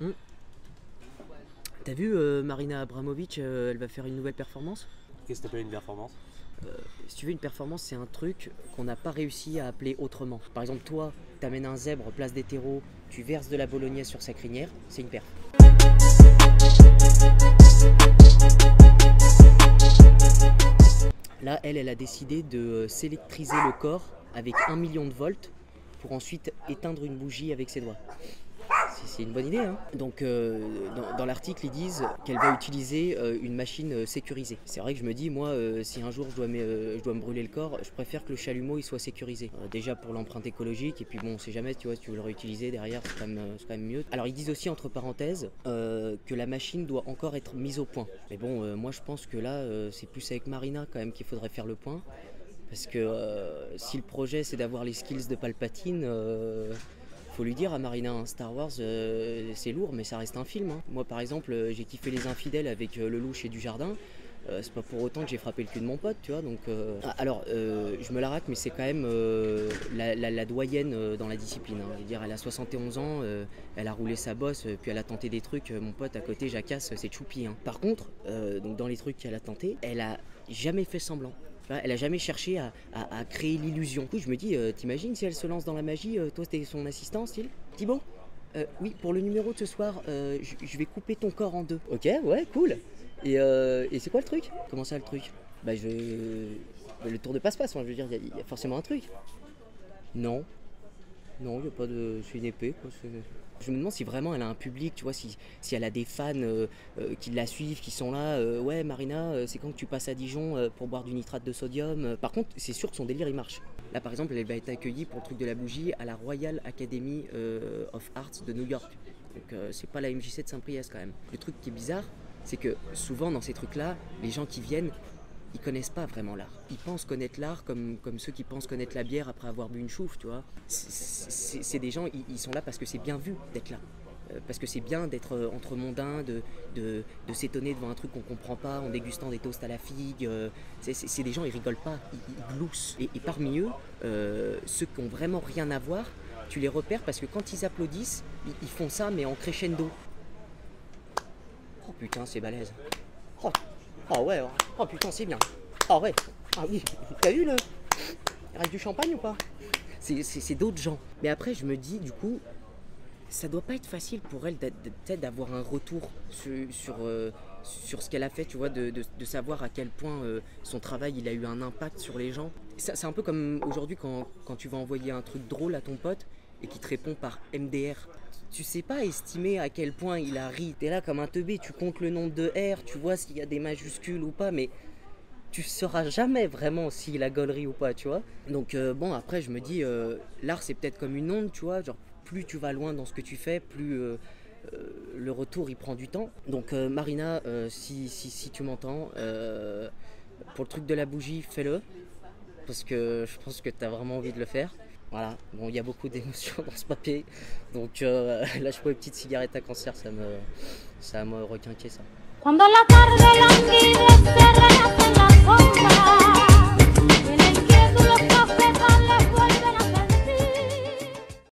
Hmm. T'as vu Marina Abramovic, elle va faire une nouvelle performance. Qu'est-ce que t'appelles une performance? Si tu veux, une performance, c'est un truc qu'on n'a pas réussi à appeler autrement. Par exemple, toi, t'amènes un zèbre place des terreaux, tu verses de la bolognaise sur sa crinière, c'est une perf. Là, elle a décidé de s'électriser le corps avec 1 million de volts pour ensuite éteindre une bougie avec ses doigts. C'est une bonne idée, hein. Donc dans l'article ils disent qu'elle va utiliser une machine sécurisée. C'est vrai que je me dis moi si un jour je dois me brûler le corps, je préfère que le chalumeau il soit sécurisé. Déjà pour l'empreinte écologique et puis bon on sait jamais tu vois si tu veux le réutiliser derrière c'est quand même mieux. Alors ils disent aussi entre parenthèses que la machine doit encore être mise au point. Mais bon moi je pense que là c'est plus avec Marina quand même qu'il faudrait faire le point. Parce que si le projet c'est d'avoir les skills de Palpatine, faut lui dire à Marina, hein, Star Wars c'est lourd mais ça reste un film. Hein. Moi par exemple j'ai kiffé Les Infidèles avec le louche et Dujardin. C'est pas pour autant que j'ai frappé le cul de mon pote, tu vois. Donc, alors, je me la rate, mais c'est quand même la doyenne dans la discipline. Hein. Je veux dire, elle a 71 ans, elle a roulé sa bosse, puis elle a tenté des trucs. Mon pote à côté, Jacasse, c'est choupi. Hein. Par contre, donc dans les trucs qu'elle a tenté, elle a jamais fait semblant. Elle a jamais cherché à créer l'illusion. Du coup, je me dis, t'imagines si elle se lance dans la magie, toi t'es son assistant, style Thibaut oui, pour le numéro de ce soir, je vais couper ton corps en deux. Ok, ouais, cool. Et c'est quoi le truc? Comment ça le truc? Bah le tour de passe-passe, hein, je veux dire, il y a forcément un truc. Non, non, il n'y a pas de... C'est une épée, quoi. Je me demande si vraiment elle a un public, tu vois, si elle a des fans qui la suivent, qui sont là. Ouais, Marina, c'est quand que tu passes à Dijon pour boire du nitrate de sodium. Par contre, c'est sûr que son délire, il marche. Là, par exemple, elle va être accueillie pour le truc de la bougie à la Royal Academy of Arts de New York. Donc, c'est pas la MJC de Saint-Priest, quand même. Le truc qui est bizarre, c'est que souvent, dans ces trucs-là, les gens qui viennent, ils connaissent pas vraiment l'art. Ils pensent connaître l'art comme ceux qui pensent connaître la bière après avoir bu une chouffe, tu vois. C'est des gens, ils sont là parce que c'est bien vu d'être là. Parce que c'est bien d'être entre mondains, de s'étonner devant un truc qu'on comprend pas en dégustant des toasts à la figue. C'est des gens, ils rigolent pas, ils gloussent. Et parmi eux, ceux qui ont vraiment rien à voir, tu les repères parce que quand ils applaudissent, ils font ça mais en crescendo. Oh putain, c'est balèze. Oh ouais, oh putain c'est bien. Oh ouais, ah oui, t'as vu le... Il reste du champagne ou pas? C'est d'autres gens. Mais après je me dis du coup, ça doit pas être facile pour elle peut-être d'avoir un retour sur ce qu'elle a fait, tu vois, de savoir à quel point son travail il a eu un impact sur les gens. C'est un peu comme aujourd'hui quand tu vas envoyer un truc drôle à ton pote et qui te répond par MDR. Tu sais pas estimer à quel point il a ri. T'es là comme un teubé, tu comptes le nombre de R, tu vois s'il y a des majuscules ou pas, mais tu sauras jamais vraiment s'il a gaulerie ou pas, tu vois. Donc bon, après je me dis, l'art c'est peut-être comme une onde, tu vois, genre plus tu vas loin dans ce que tu fais, plus le retour il prend du temps. Donc Marina, si tu m'entends, pour le truc de la bougie, fais-le, parce que je pense que t'as vraiment envie de le faire. Voilà, bon, il y a beaucoup d'émotions dans ce papier, donc là je prends une petite cigarette à cancer, ça me requinquer ça. Cuando la tarde languidece, renace la sombra.